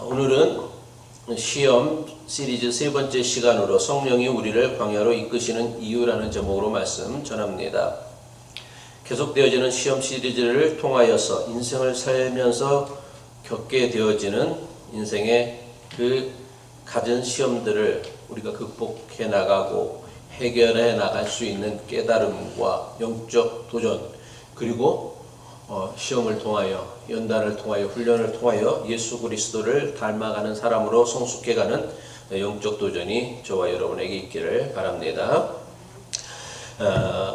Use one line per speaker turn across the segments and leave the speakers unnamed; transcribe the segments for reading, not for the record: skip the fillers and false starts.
오늘은 시험 시리즈 세 번째 시간으로 성령이 우리를 광야로 이끄시는 이유라는 제목으로 말씀 전합니다. 계속되어지는 시험 시리즈를 통하여서 인생을 살면서 겪게 되어지는 인생의 그 갖은 시험들을 우리가 극복해 나가고 해결해 나갈 수 있는 깨달음과 영적 도전, 그리고 시험을 통하여, 연단을 통하여, 훈련을 통하여 예수 그리스도를 닮아가는 사람으로 성숙해가는 영적 도전이 저와 여러분에게 있기를 바랍니다.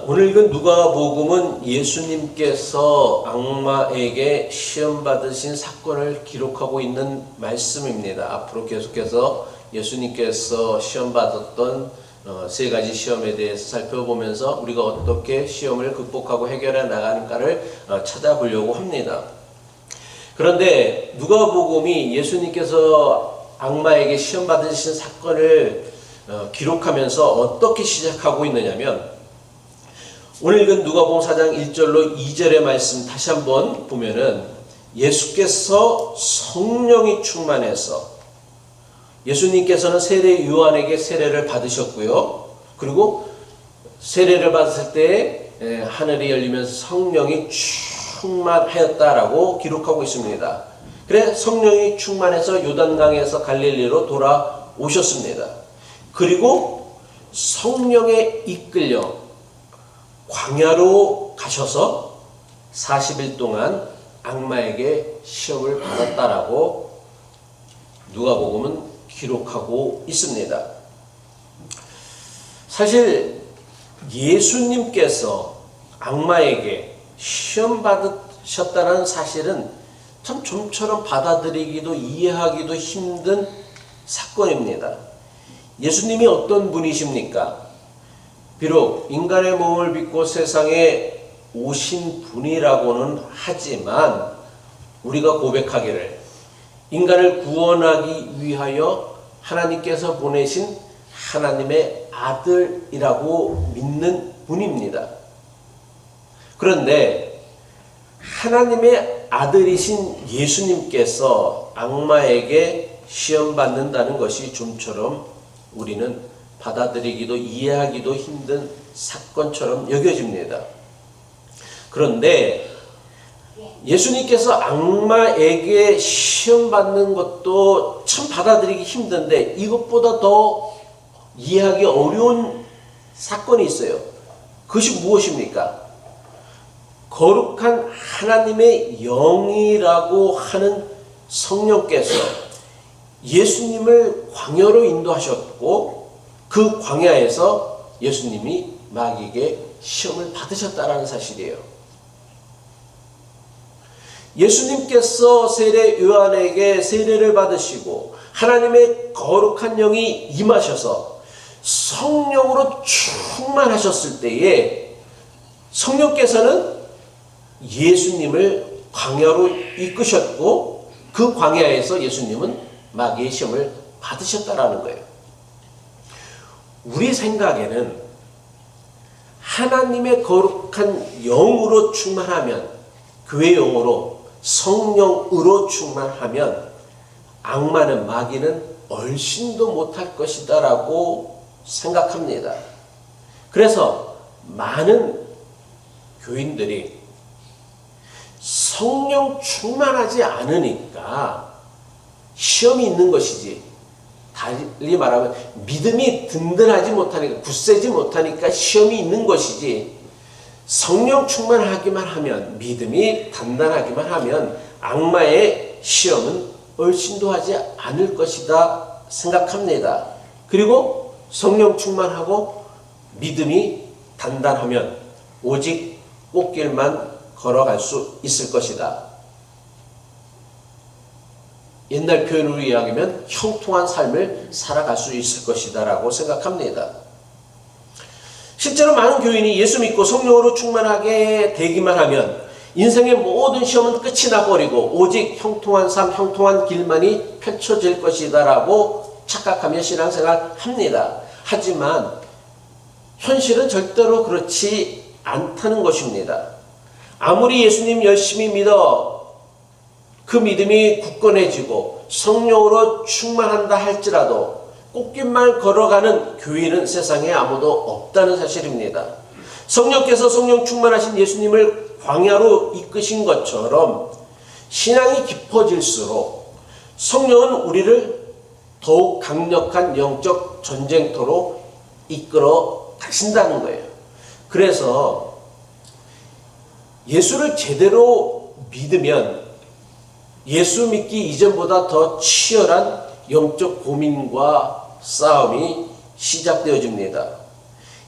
오늘 읽은 누가복음은 예수님께서 악마에게 시험 받으신 사건을 기록하고 있는 말씀입니다. 앞으로 계속해서 예수님께서 시험 받았던 세 가지 시험에 대해서 살펴보면서 우리가 어떻게 시험을 극복하고 해결해 나가는가를 찾아보려고 합니다. 그런데 누가복음이 예수님께서 악마에게 시험 받으신 사건을 기록하면서 어떻게 시작하고 있느냐면, 오늘 읽은 누가복음 4장 1절로 2절의 말씀 다시 한번 보면은 예수께서 성령이 충만해서, 예수님께서는 세례 요한에게 세례를 받으셨고요. 그리고 세례를 받았을 때 하늘이 열리면서 성령이 충만하였다라고 기록하고 있습니다. 그래 성령이 충만해서 요단강에서 갈릴리로 돌아오셨습니다. 그리고 성령에 이끌려 광야로 가셔서 40일 동안 악마에게 시험을 받았다라고 누가복음은 기록하고 있습니다. 사실 예수님께서 악마에게 시험 받으셨다는 사실은 참 좀처럼 받아들이기도 이해하기도 힘든 사건입니다. 예수님이 어떤 분이십니까? 비록 인간의 몸을 입고 세상에 오신 분이라고는 하지만 우리가 고백하기를 인간을 구원하기 위하여 하나님께서 보내신 하나님의 아들이라고 믿는 분입니다. 그런데 하나님의 아들이신 예수님께서 악마에게 시험받는다는 것이 좀처럼 우리는 받아들이기도 이해하기도 힘든 사건처럼 여겨집니다. 그런데 예수님께서 악마에게 시험받는 것도 참 받아들이기 힘든데 이것보다 더 이해하기 어려운 사건이 있어요. 그것이 무엇입니까? 거룩한 하나님의 영이라고 하는 성령께서 예수님을 광야로 인도하셨고 그 광야에서 예수님이 마귀에게 시험을 받으셨다는 사실이에요. 예수님께서 세례 요한에게 세례를 받으시고 하나님의 거룩한 영이 임하셔서 성령으로 충만하셨을 때에 성령께서는 예수님을 광야로 이끄셨고 그 광야에서 예수님은 마귀의 시험을 받으셨다라는 거예요. 우리 생각에는 하나님의 거룩한 영으로 충만하면, 그의 영으로 성령으로 충만하면 악마는, 마귀는 얼씬도 못할 것이다 라고 생각합니다. 그래서 많은 교인들이 성령 충만하지 않으니까 시험이 있는 것이지, 달리 말하면 믿음이 든든하지 못하니까, 굳세지 못하니까 시험이 있는 것이지, 성령 충만하기만 하면, 믿음이 단단하기만 하면 악마의 시험은 얼씬도 하지 않을 것이다 생각합니다. 그리고 성령 충만하고 믿음이 단단하면 오직 꽃길만 걸어갈 수 있을 것이다. 옛날 표현으로 이야기하면 형통한 삶을 살아갈 수 있을 것이다 라고 생각합니다. 실제로 많은 교인이 예수 믿고 성령으로 충만하게 되기만 하면 인생의 모든 시험은 끝이 나버리고 오직 형통한 삶, 형통한 길만이 펼쳐질 것이다 라고 착각하며 신앙생활 합니다. 하지만 현실은 절대로 그렇지 않다는 것입니다. 아무리 예수님 열심히 믿어 그 믿음이 굳건해지고 성령으로 충만한다 할지라도 꽃길만 걸어가는 교인은 세상에 아무도 없다는 사실입니다. 성령께서 성령 충만하신 예수님을 광야로 이끄신 것처럼 신앙이 깊어질수록 성령은 우리를 더욱 강력한 영적 전쟁터로 이끌어 가신다는 거예요. 그래서 예수를 제대로 믿으면 예수 믿기 이전보다 더 치열한 영적 고민과 싸움이 시작되어집니다.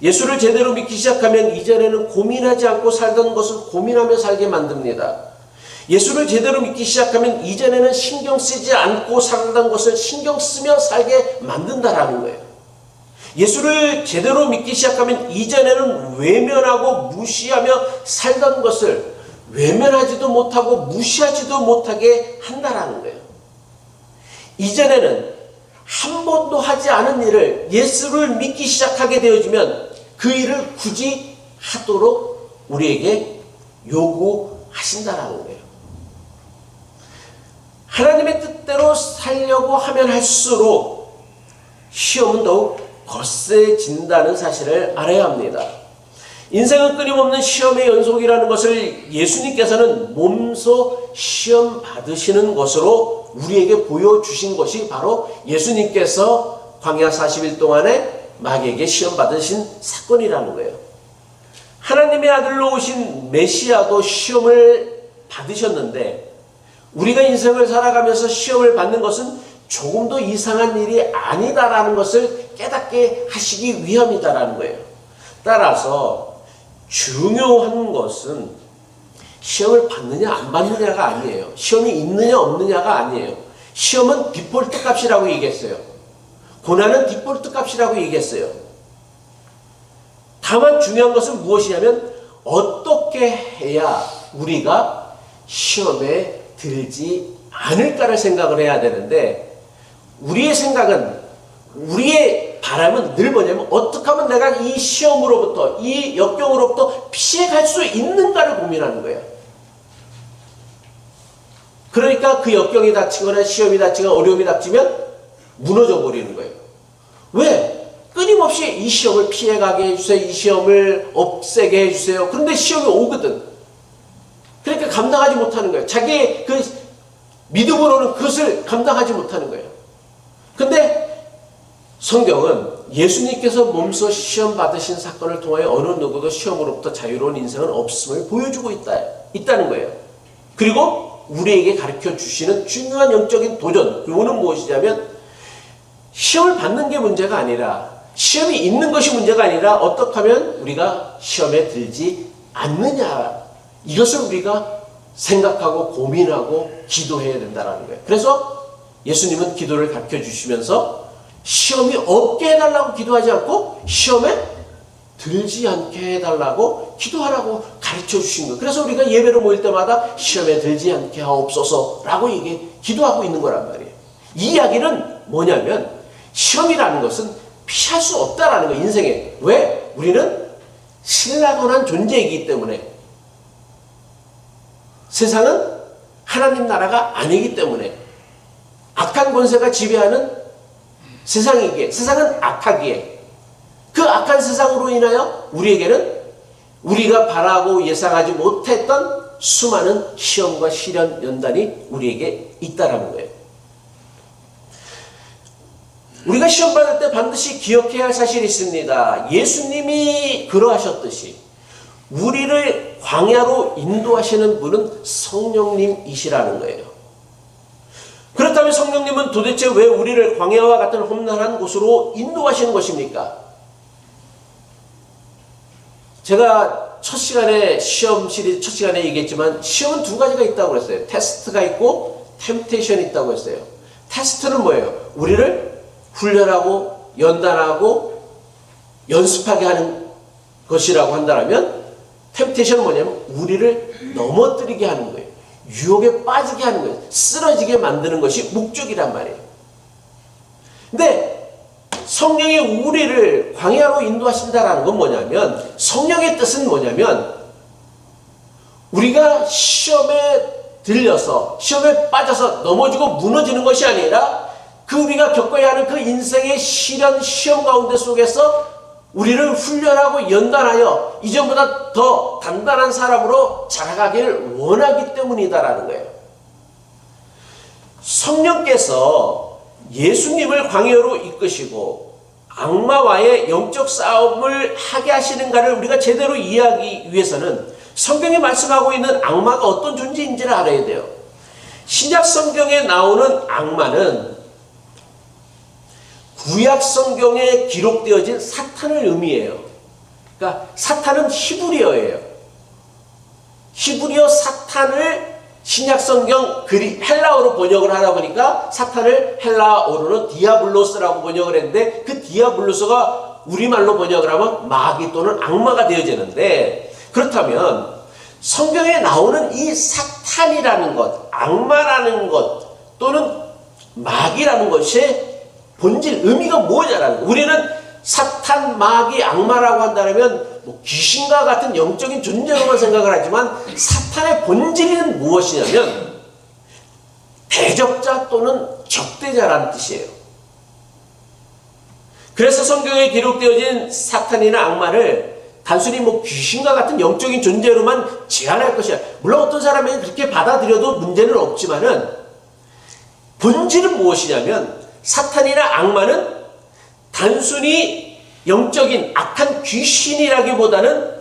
예수를 제대로 믿기 시작하면 이전에는 고민하지 않고 살던 것을 고민하며 살게 만듭니다. 예수를 제대로 믿기 시작하면 이전에는 신경 쓰지 않고 살던 것을 신경 쓰며 살게 만든다라는 거예요. 예수를 제대로 믿기 시작하면 이전에는 외면하고 무시하며 살던 것을 외면하지도 못하고 무시하지도 못하게 한다라는 거예요. 이전에는 한 번도 하지 않은 일을 예수를 믿기 시작하게 되어지면 그 일을 굳이 하도록 우리에게 요구하신다라는 거예요. 하나님의 뜻대로 살려고 하면 할수록 시험은 더욱 거세진다는 사실을 알아야 합니다. 인생은 끊임없는 시험의 연속이라는 것을 예수님께서는 몸소 시험 받으시는 것으로 우리에게 보여주신 것이 바로 예수님께서 광야 40일 동안에 마귀에게 시험 받으신 사건이라는 거예요. 하나님의 아들로 오신 메시아도 시험을 받으셨는데 우리가 인생을 살아가면서 시험을 받는 것은 조금 더 이상한 일이 아니다라는 것을 깨닫게 하시기 위함이다라는 거예요. 따라서 중요한 것은 시험을 받느냐 안 받느냐가 아니에요. 시험이 있느냐 없느냐가 아니에요. 시험은 디폴트 값이라고 얘기했어요. 고난은 디폴트 값이라고 얘기했어요. 다만 중요한 것은 무엇이냐면 어떻게 해야 우리가 시험에 들지 않을까를 생각을 해야 되는데 우리의 생각은 우리의 바람은 늘 뭐냐면 어떻게 하면 내가 이 시험으로부터 이 역경으로부터 피해갈 수 있는가를 고민하는 거예요. 그러니까 그 역경이 닥치거나 시험이 닥치거나 어려움이 닥치면 무너져 버리는 거예요. 왜? 끊임없이 이 시험을 피해가게 해주세요. 이 시험을 없애게 해주세요. 그런데 시험이 오거든. 그러니까 감당하지 못하는 거예요. 자기의 그 믿음으로는 그것을 감당하지 못하는 거예요. 근데 성경은 예수님께서 몸소 시험 받으신 사건을 통하여 어느 누구도 시험으로부터 자유로운 인생은 없음을 보여주고 있다는 거예요. 그리고 우리에게 가르쳐 주시는 중요한 영적인 도전, 그거는 무엇이냐면 시험을 받는 게 문제가 아니라 시험이 있는 것이 문제가 아니라 어떻게 하면 우리가 시험에 들지 않느냐, 이것을 우리가 생각하고 고민하고 기도해야 된다는 거예요. 그래서 예수님은 기도를 가르쳐 주시면서 시험이 없게 해달라고 기도하지 않고 시험에 들지 않게 해달라고 기도하라고 가르쳐 주신 거예요. 그래서 우리가 예배로 모일 때마다 시험에 들지 않게 하옵소서라고 기도하고 있는 거란 말이에요. 이 이야기는 뭐냐면 시험이라는 것은 피할 수 없다라는 거예요. 인생에. 왜? 우리는 신라곤한 존재이기 때문에, 세상은 하나님 나라가 아니기 때문에, 악한 권세가 지배하는 세상이기에, 세상은 악하기에, 그 악한 세상으로 인하여 우리에게는 우리가 바라고 예상하지 못했던 수많은 시험과 시련 연단이 우리에게 있다라는 거예요. 우리가 시험 받을 때 반드시 기억해야 할 사실이 있습니다. 예수님이 그러하셨듯이 우리를 광야로 인도하시는 분은 성령님이시라는 거예요. 그렇다면 성령님은 도대체 왜 우리를 광야와 같은 험난한 곳으로 인도하시는 것입니까? 제가 첫 시간에 시험 시리즈 첫 시간에 얘기했지만 시험은 두 가지가 있다고 그랬어요. 테스트가 있고 템테이션이 있다고 했어요. 테스트는 뭐예요? 우리를 훈련하고 연단하고 연습하게 하는 것이라고 한다면, 템테이션은 뭐냐면 우리를 넘어뜨리게 하는 거예요. 유혹에 빠지게 하는 거예요. 쓰러지게 만드는 것이 목적이란 말이에요. 근데 성령이 우리를 광야로 인도하신다라는 건 뭐냐면, 성령의 뜻은 뭐냐면 우리가 시험에 들려서 시험에 빠져서 넘어지고 무너지는 것이 아니라 그 우리가 겪어야 하는 그 인생의 시련 시험 가운데 속에서 우리를 훈련하고 연단하여 이전보다 더 단단한 사람으로 자라가기를 원하기 때문이다라는 거예요. 성령께서 예수님을 광야로 이끄시고 악마와의 영적 싸움을 하게 하시는가를 우리가 제대로 이해하기 위해서는 성경이 말씀하고 있는 악마가 어떤 존재인지를 알아야 돼요. 신약 성경에 나오는 악마는 구약 성경에 기록되어진 사탄을 의미해요. 그러니까 사탄은 히브리어예요. 히브리어 사탄을 신약 성경 헬라어로 번역을 하다 보니까 사탄을 헬라어로는 디아블로스라고 번역을 했는데 그 디아블로스가 우리말로 번역을 하면 마귀 또는 악마가 되어지는데, 그렇다면 성경에 나오는 이 사탄이라는 것, 악마라는 것 또는 마귀라는 것이 본질 의미가 뭐냐라는 거예요. 우리는 사탄, 마귀, 악마라고 한다면 뭐 귀신과 같은 영적인 존재로만 생각을 하지만 사탄의 본질은 무엇이냐면 대적자 또는 적대자라는 뜻이에요. 그래서 성경에 기록되어진 사탄이나 악마를 단순히 뭐 귀신과 같은 영적인 존재로만 제한할 것이야. 물론 어떤 사람이 그렇게 받아들여도 문제는 없지만은 본질은 무엇이냐면 사탄이나 악마는 단순히 영적인 악한 귀신이라기보다는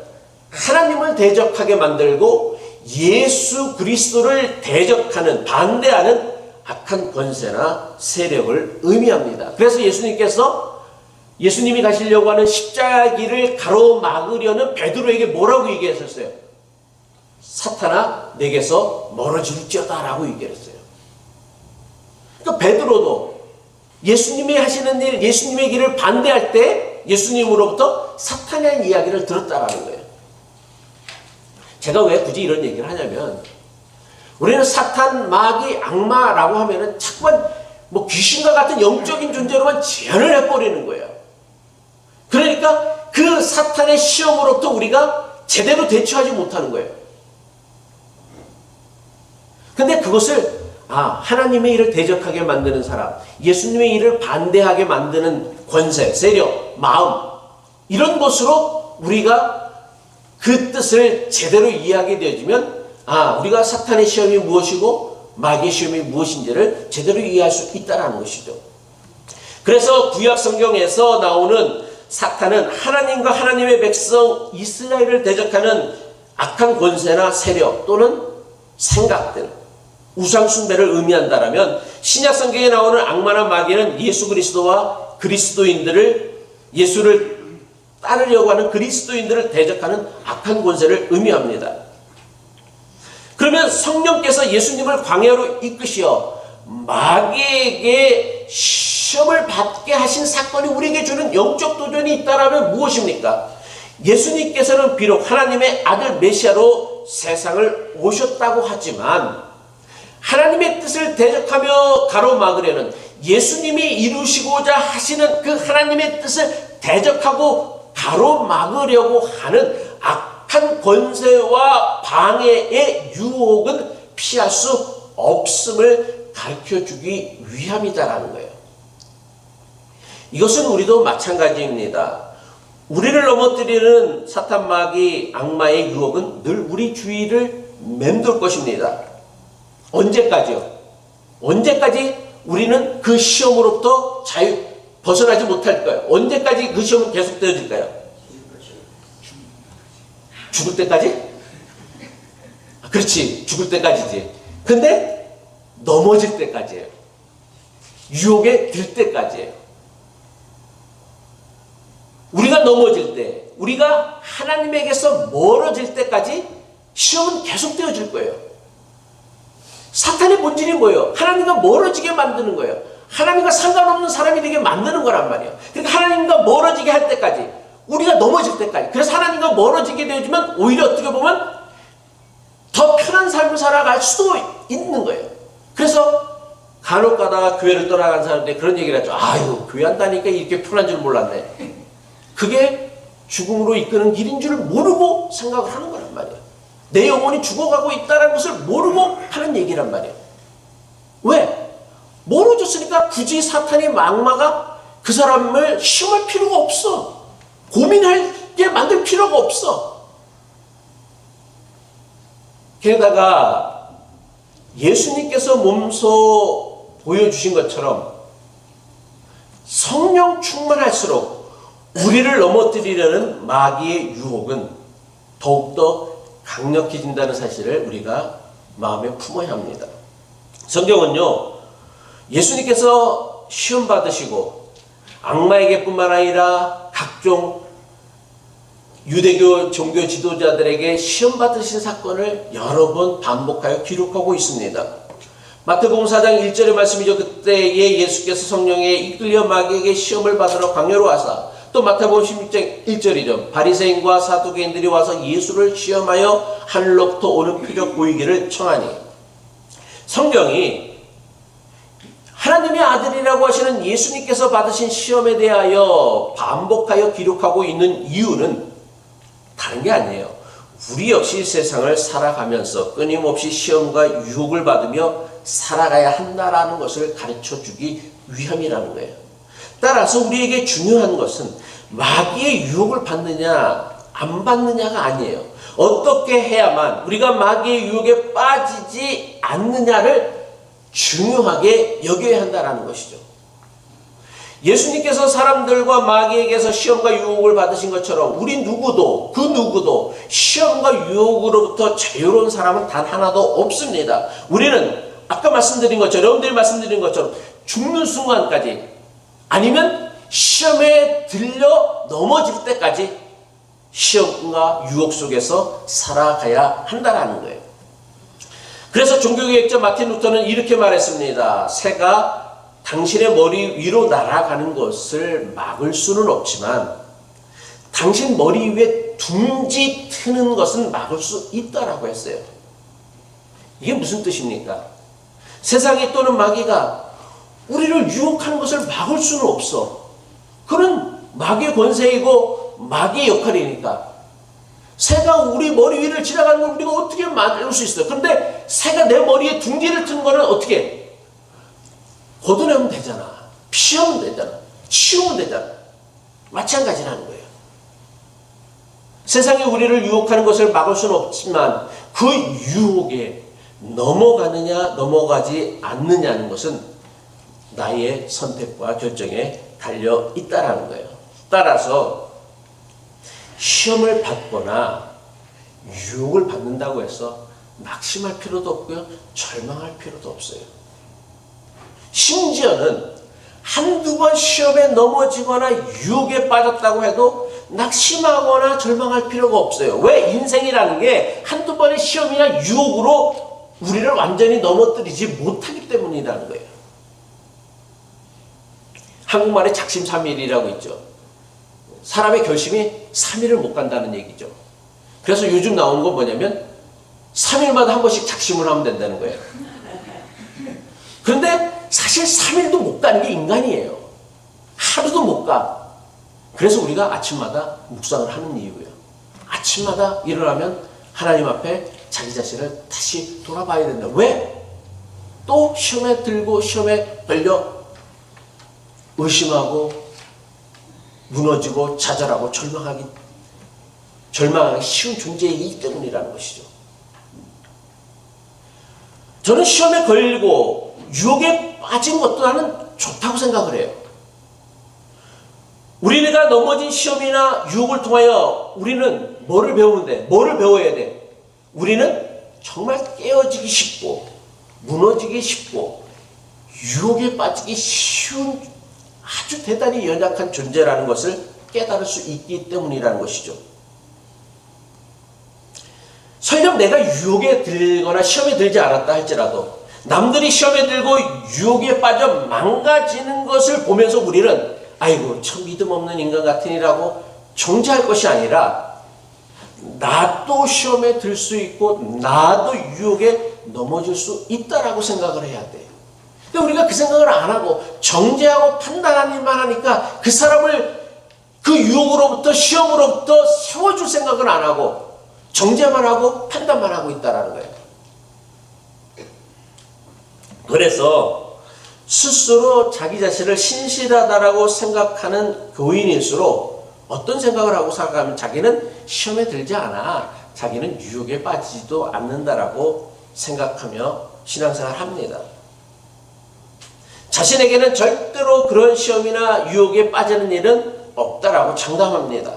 하나님을 대적하게 만들고 예수 그리스도를 대적하는, 반대하는 악한 권세나 세력을 의미합니다. 그래서 예수님이 가시려고 하는 십자가 길을 가로막으려는 베드로에게 뭐라고 얘기했었어요? 사탄아 내게서 멀어질지어다 라고 얘기했어요. 그러니까 베드로도 예수님이 하시는 일, 예수님의 길을 반대할 때 예수님으로부터 사탄이라는 이야기를 들었다라는 거예요. 제가 왜 굳이 이런 얘기를 하냐면 우리는 사탄, 마귀, 악마라고 하면은 자꾸만 뭐 귀신과 같은 영적인 존재로만 제한을 해버리는 거예요. 그러니까 그 사탄의 시험으로부터 우리가 제대로 대처하지 못하는 거예요. 근데 그것을 하나님의 일을 대적하게 만드는 사람, 예수님의 일을 반대하게 만드는 권세, 세력, 마음, 이런 것으로 우리가 그 뜻을 제대로 이해하게 되어지면 우리가 사탄의 시험이 무엇이고 마귀의 시험이 무엇인지를 제대로 이해할 수 있다는 것이죠. 그래서 구약 성경에서 나오는 사탄은 하나님과 하나님의 백성 이스라엘을 대적하는 악한 권세나 세력 또는 생각들, 우상 숭배를 의미한다라면 신약 성경에 나오는 악마나 마귀는 예수 그리스도와 그리스도인들을, 예수를 따르려고 하는 그리스도인들을 대적하는 악한 권세를 의미합니다. 그러면 성령께서 예수님을 광야로 이끄시어 마귀에게 시험을 받게 하신 사건이 우리에게 주는 영적 도전이 있다라면 무엇입니까? 예수님께서는 비록 하나님의 아들 메시아로 세상을 오셨다고 하지만 하나님의 뜻을 대적하며 가로막으려는, 예수님이 이루시고자 하시는 그 하나님의 뜻을 대적하고 가로막으려고 하는 악한 권세와 방해의 유혹은 피할 수 없음을 가르쳐주기 위함이다라는 거예요. 이것은 우리도 마찬가지입니다. 우리를 넘어뜨리는 사탄, 마귀, 악마의 유혹은 늘 우리 주위를 맴돌 것입니다. 언제까지요? 언제까지 우리는 그 시험으로부터 벗어나지 못할까요? 언제까지 그 시험은 계속되어질까요? 죽을 때까지? 그렇지, 죽을 때까지지. 근데 넘어질 때까지예요. 유혹에 들 때까지예요. 우리가 넘어질 때, 우리가 하나님에게서 멀어질 때까지 시험은 계속되어질 거예요. 사탄의 본질이 뭐예요? 하나님과 멀어지게 만드는 거예요. 하나님과 상관없는 사람이 되게 만드는 거란 말이에요. 그러니까 하나님과 멀어지게 할 때까지, 우리가 넘어질 때까지. 그래서 하나님과 멀어지게 되지만 오히려 어떻게 보면 더 편한 삶을 살아갈 수도 있는 거예요. 그래서 간혹 가다가 교회를 떠나간 사람들이 그런 얘기를 하죠. 아유, 교회 한다니까 이렇게 편한 줄 몰랐네. 그게 죽음으로 이끄는 길인 줄 모르고 생각을 하는 거란 말이에요. 내 영혼이 죽어가고 있다는 것을 모르고 하는 얘기란 말이에요. 왜? 모르줬으니까 굳이 사탄이 악마가 그 사람을 시험할 필요가 없어. 고민하게 만들 필요가 없어. 게다가 예수님께서 몸소 보여주신 것처럼 성령 충만할수록 우리를 넘어뜨리려는 마귀의 유혹은 더욱더 강력해진다는 사실을 우리가 마음에 품어야 합니다. 성경은요, 예수님께서 시험 받으시고 악마에게뿐만 아니라 각종 유대교 종교 지도자들에게 시험 받으신 사건을 여러 번 반복하여 기록하고 있습니다. 마태복음 4장 1절의 말씀이죠. 그때에 예수께서 성령에 이끌려 마귀에게 시험을 받으러 광야로 와사, 또 마태복음 16장 1절이죠. 바리새인과 사두개인들이 와서 예수를 시험하여 하늘로부터 오는 표적 보이기를 청하니, 성경이 하나님의 아들이라고 하시는 예수님께서 받으신 시험에 대하여 반복하여 기록하고 있는 이유는 다른 게 아니에요. 우리 역시 세상을 살아가면서 끊임없이 시험과 유혹을 받으며 살아가야 한다라는 것을 가르쳐 주기 위함이라는 거예요. 따라서 우리에게 중요한 것은 마귀의 유혹을 받느냐 안 받느냐가 아니에요. 어떻게 해야만 우리가 마귀의 유혹에 빠지지 않느냐를 중요하게 여겨야 한다는 것이죠. 예수님께서 사람들과 마귀에게서 시험과 유혹을 받으신 것처럼 우리 누구도 그 누구도 시험과 유혹으로부터 자유로운 사람은 단 하나도 없습니다. 우리는 아까 말씀드린 것처럼, 여러분들이 말씀드린 것처럼 죽는 순간까지, 아니면 시험에 들려 넘어질 때까지 시험과 유혹 속에서 살아가야 한다는 거예요. 그래서 종교개혁자 마틴 루터는 이렇게 말했습니다. 새가 당신의 머리 위로 날아가는 것을 막을 수는 없지만 당신 머리 위에 둥지 트는 것은 막을 수 있다라고 했어요. 이게 무슨 뜻입니까? 세상이 또는 마귀가 우리를 유혹하는 것을 막을 수는 없어. 그건 마귀의 권세이고 마귀의 역할이니까. 새가 우리 머리 위를 지나가는 걸 우리가 어떻게 막을 수 있어요? 그런데 새가 내 머리에 둥지를 트는 거는 어떻게 해? 걷어내면 되잖아. 피하면 되잖아. 치우면 되잖아. 마찬가지라는 거예요. 세상이 우리를 유혹하는 것을 막을 수는 없지만 그 유혹에 넘어가느냐 넘어가지 않느냐는 것은 나의 선택과 결정에 달려 있다는 거예요. 따라서 시험을 받거나 유혹을 받는다고 해서 낙심할 필요도 없고요, 절망할 필요도 없어요. 심지어는 한두 번 시험에 넘어지거나 유혹에 빠졌다고 해도 낙심하거나 절망할 필요가 없어요. 왜? 인생이라는 게 한두 번의 시험이나 유혹으로 우리를 완전히 넘어뜨리지 못하기 때문이라는 거예요. 한국말에 작심삼일이라고 있죠. 사람의 결심이 3일을 못 간다는 얘기죠. 그래서 요즘 나온 건 뭐냐면 3일마다 한 번씩 작심을 하면 된다는 거예요. 그런데 사실 3일도 못 가는 게 인간이에요. 하루도 못 가. 그래서 우리가 아침마다 묵상을 하는 이유예요. 아침마다 일어나면 하나님 앞에 자기 자신을 다시 돌아봐야 된다. 왜? 또 시험에 들고 시험에 걸려 의심하고 무너지고 좌절하고 절망하기 쉬운 존재이기 때문이라는 것이죠. 저는 시험에 걸리고 유혹에 빠진 것도 나는 좋다고 생각을 해요. 우리가 넘어진 시험이나 유혹을 통하여 우리는 뭐를 배우는데, 뭐를 배워야 돼? 우리는 정말 깨어지기 쉽고 무너지기 쉽고 유혹에 빠지기 쉬운 아주 대단히 연약한 존재라는 것을 깨달을 수 있기 때문이라는 것이죠. 설령 내가 유혹에 들거나 시험에 들지 않았다 할지라도 남들이 시험에 들고 유혹에 빠져 망가지는 것을 보면서 우리는 아이고 참 믿음 없는 인간 같으니라고 정죄할 것이 아니라 나도 시험에 들 수 있고 나도 유혹에 넘어질 수 있다라고 생각을 해야 돼요. 근데 우리가 그 생각을 안 하고 정죄하고 판단하기만 하니까 그 사람을 그 유혹으로부터 시험으로부터 세워줄 생각을 안 하고 정죄만 하고 판단만 하고 있다는 거예요. 그래서 스스로 자기 자신을 신실하다라고 생각하는 교인일수록 어떤 생각을 하고 살아가면 자기는 시험에 들지 않아, 자기는 유혹에 빠지지도 않는다라고 생각하며 신앙생활을 합니다. 자신에게는 절대로 그런 시험이나 유혹에 빠지는 일은 없다라고 장담합니다.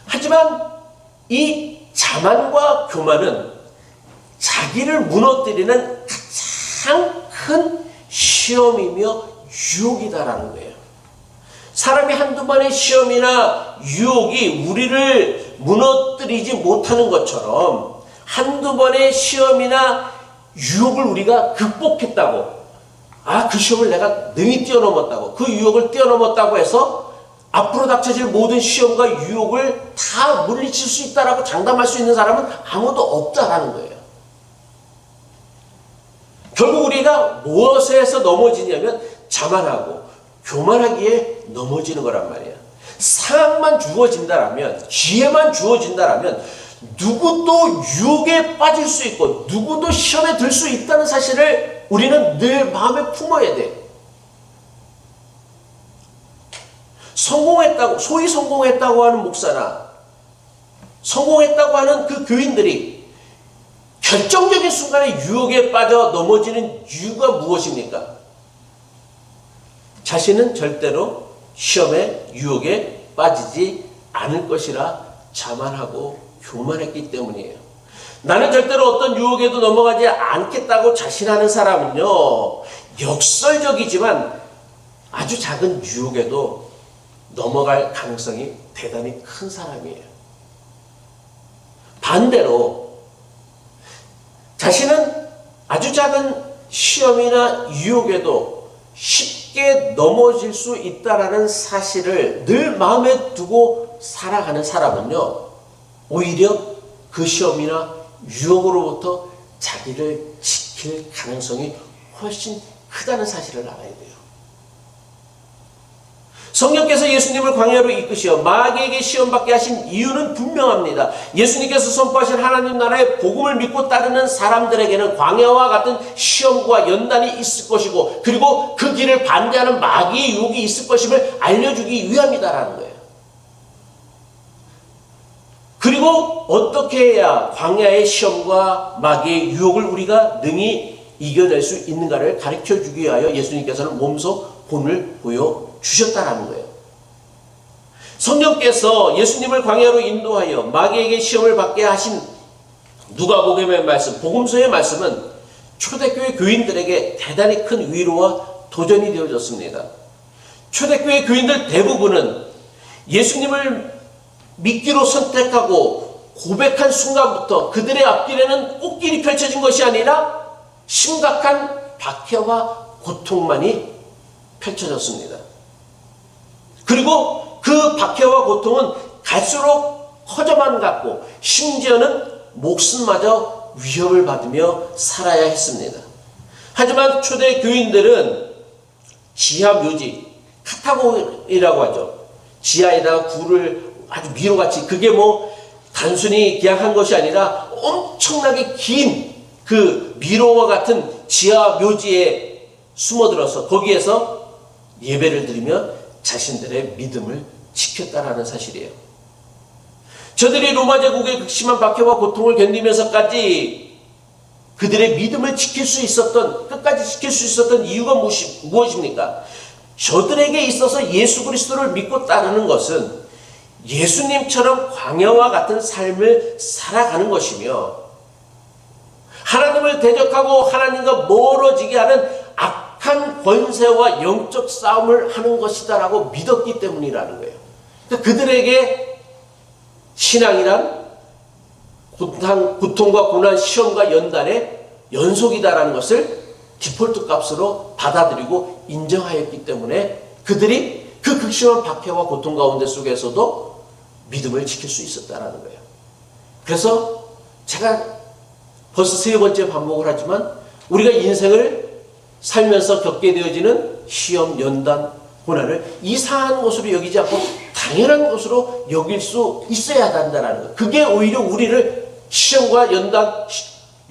하지만 이 자만과 교만은 자기를 무너뜨리는 가장 큰 시험이며 유혹이다라는 거예요. 사람이 한두 번의 시험이나 유혹이 우리를 무너뜨리지 못하는 것처럼 한두 번의 시험이나 유혹을 우리가 극복했다고, 그 시험을 내가 능히 뛰어넘었다고, 그 유혹을 뛰어넘었다고 해서 앞으로 닥쳐질 모든 시험과 유혹을 다 물리칠 수 있다라고 장담할 수 있는 사람은 아무도 없다라는 거예요. 결국 우리가 무엇에서 넘어지냐면 자만하고 교만하기에 넘어지는 거란 말이야. 상황만 주어진다라면, 기회만 주어진다라면 누구도 유혹에 빠질 수 있고 누구도 시험에 들 수 있다는 사실을 우리는 늘 마음에 품어야 돼. 성공했다고, 소위 성공했다고 하는 목사나 성공했다고 하는 그 교인들이 결정적인 순간에 유혹에 빠져 넘어지는 이유가 무엇입니까? 자신은 절대로 시험에 유혹에 빠지지 않을 것이라 자만하고 교만했기 때문이에요. 나는 절대로 어떤 유혹에도 넘어가지 않겠다고 자신하는 사람은요, 역설적이지만 아주 작은 유혹에도 넘어갈 가능성이 대단히 큰 사람이에요. 반대로 자신은 아주 작은 시험이나 유혹에도 쉽게 넘어질 수 있다라는 사실을 늘 마음에 두고 살아가는 사람은요, 오히려 그 시험이나 유혹으로부터 자기를 지킬 가능성이 훨씬 크다는 사실을 알아야 돼요. 성령께서 예수님을 광야로 이끄시어 마귀에게 시험받게 하신 이유는 분명합니다. 예수님께서 선포하신 하나님 나라의 복음을 믿고 따르는 사람들에게는 광야와 같은 시험과 연단이 있을 것이고, 그리고 그 길을 반대하는 마귀의 유혹이 있을 것임을 알려주기 위함이다라는 거예요. 그리고 어떻게 해야 광야의 시험과 마귀의 유혹을 우리가 능히 이겨낼 수 있는가를 가르쳐주기 위하여 예수님께서는 몸소 본을 보여주셨다는 거예요. 성령께서 예수님을 광야로 인도하여 마귀에게 시험을 받게 하신 누가복음의 말씀, 복음서의 말씀은 초대교회 교인들에게 대단히 큰 위로와 도전이 되어졌습니다. 초대교회 교인들 대부분은 예수님을 믿기로 선택하고 고백한 순간부터 그들의 앞길에는 꽃길이 펼쳐진 것이 아니라 심각한 박해와 고통만이 펼쳐졌습니다. 그리고 그 박해와 고통은 갈수록 커져만 갔고 심지어는 목숨마저 위협을 받으며 살아야 했습니다. 하지만 초대 교인들은 지하 묘지, 카타콤이라고 하죠. 지하에다가 굴을 아주 미로같이, 그게 단순히 그냥 한 것이 아니라 엄청나게 긴 그 미로와 같은 지하 묘지에 숨어들어서 거기에서 예배를 드리며 자신들의 믿음을 지켰다라는 사실이에요. 저들이 로마 제국의 극심한 박해와 고통을 견디면서까지 그들의 믿음을 지킬 수 있었던, 끝까지 지킬 수 있었던 이유가 무엇입니까? 저들에게 있어서 예수 그리스도를 믿고 따르는 것은 예수님처럼 광야와 같은 삶을 살아가는 것이며, 하나님을 대적하고 하나님과 멀어지게 하는 악한 권세와 영적 싸움을 하는 것이다라고 믿었기 때문이라는 거예요. 그들에게 신앙이란 고통과 고난, 시험과 연단의 연속이다라는 것을 디폴트 값으로 받아들이고 인정하였기 때문에 그들이 그 극심한 박해와 고통 가운데 속에서도 믿음을 지킬 수 있었다는 거예요. 그래서 제가 벌써 세 번째 반복을 하지만 우리가 인생을 살면서 겪게 되어지는 시험, 연단, 고난을 이상한 것으로 여기지 않고 당연한 것으로 여길 수 있어야 한다는 거예요. 그게 오히려 우리를 시험과 연단,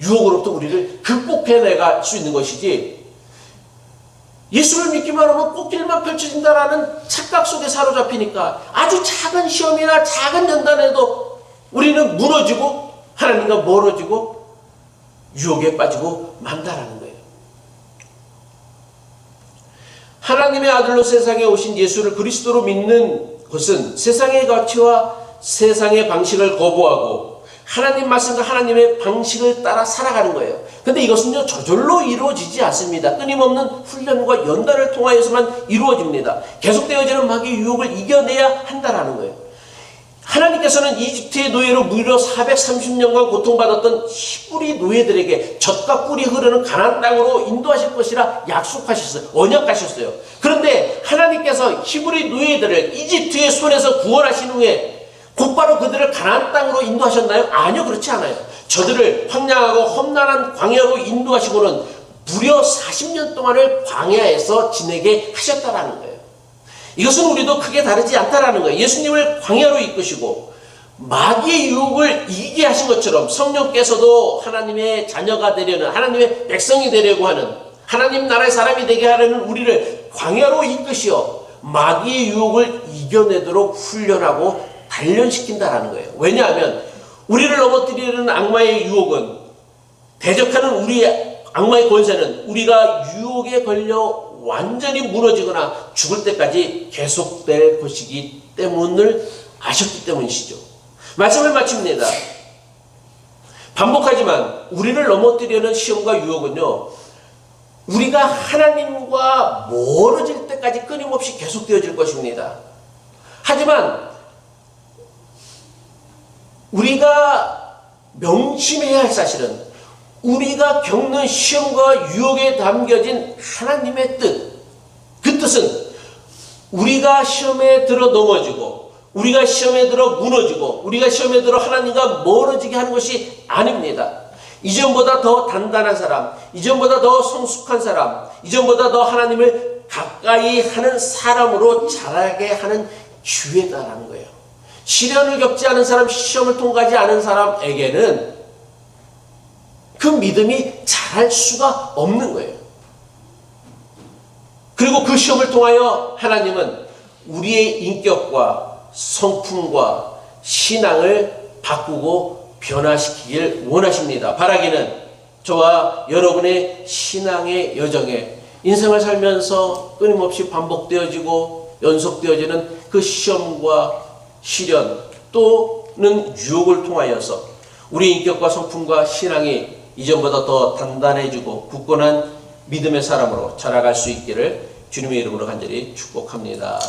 유혹으로부터 우리를 극복해내갈 수 있는 것이지, 예수를 믿기만 하면 꽃길만 펼쳐진다라는 착각 속에 사로잡히니까 아주 작은 시험이나 작은 연단에도 우리는 무너지고 하나님과 멀어지고 유혹에 빠지고 만다라는 거예요. 하나님의 아들로 세상에 오신 예수를 그리스도로 믿는 것은 세상의 가치와 세상의 방식을 거부하고 하나님 말씀과 하나님의 방식을 따라 살아가는 거예요. 근데 이것은요, 저절로 이루어지지 않습니다. 끊임없는 훈련과 연단을 통하여서만 이루어집니다. 계속되어지는 마귀의 유혹을 이겨내야 한다라는 거예요. 하나님께서는 이집트의 노예로 무려 430년간 고통받았던 히브리 노예들에게 젖과 꿀이 흐르는 가나안 땅으로 인도하실 것이라 약속하셨어요. 언약하셨어요. 그런데 하나님께서 히브리 노예들을 이집트의 손에서 구원하신 후에 곧바로 그들을 가나안 땅으로 인도하셨나요? 아니요, 그렇지 않아요. 저들을 황량하고 험난한 광야로 인도하시고는 무려 40년 동안을 광야에서 지내게 하셨다라는 거예요. 이것은 우리도 크게 다르지 않다라는 거예요. 예수님을 광야로 이끄시고 마귀의 유혹을 이기게 하신 것처럼 성령께서도 하나님의 자녀가 되려는, 하나님의 백성이 되려고 하는, 하나님 나라의 사람이 되게 하려는 우리를 광야로 이끄시어 마귀의 유혹을 이겨내도록 훈련하고 단련시킨다라는 거예요. 왜냐하면 우리를 넘어뜨리는 악마의 유혹은, 대적하는 우리의 악마의 권세는 우리가 유혹에 걸려 완전히 무너지거나 죽을 때까지 계속될 것이기 때문을 아셨기 때문이시죠. 말씀을 마칩니다. 반복하지만 우리를 넘어뜨리는 시험과 유혹은요, 우리가 하나님과 멀어질 때까지 끊임없이 계속되어질 것입니다. 하지만 우리가 명심해야 할 사실은 우리가 겪는 시험과 유혹에 담겨진 하나님의 뜻, 그 뜻은 우리가 시험에 들어 넘어지고 우리가 시험에 들어 무너지고 우리가 시험에 들어 하나님과 멀어지게 하는 것이 아닙니다. 이전보다 더 단단한 사람, 이전보다 더 성숙한 사람, 이전보다 더 하나님을 가까이 하는 사람으로 자라게 하는 기회다라는 거예요. 시련을 겪지 않은 사람, 시험을 통과하지 않은 사람에게는 그 믿음이 자랄 수가 없는 거예요. 그리고 그 시험을 통하여 하나님은 우리의 인격과 성품과 신앙을 바꾸고 변화시키길 원하십니다. 바라기는 저와 여러분의 신앙의 여정에, 인생을 살면서 끊임없이 반복되어지고 연속되어지는 그 시험과 시련 또는 유혹을 통하여서 우리 인격과 성품과 신앙이 이전보다 더 단단해지고 굳건한 믿음의 사람으로 자라갈 수 있기를 주님의 이름으로 간절히 축복합니다.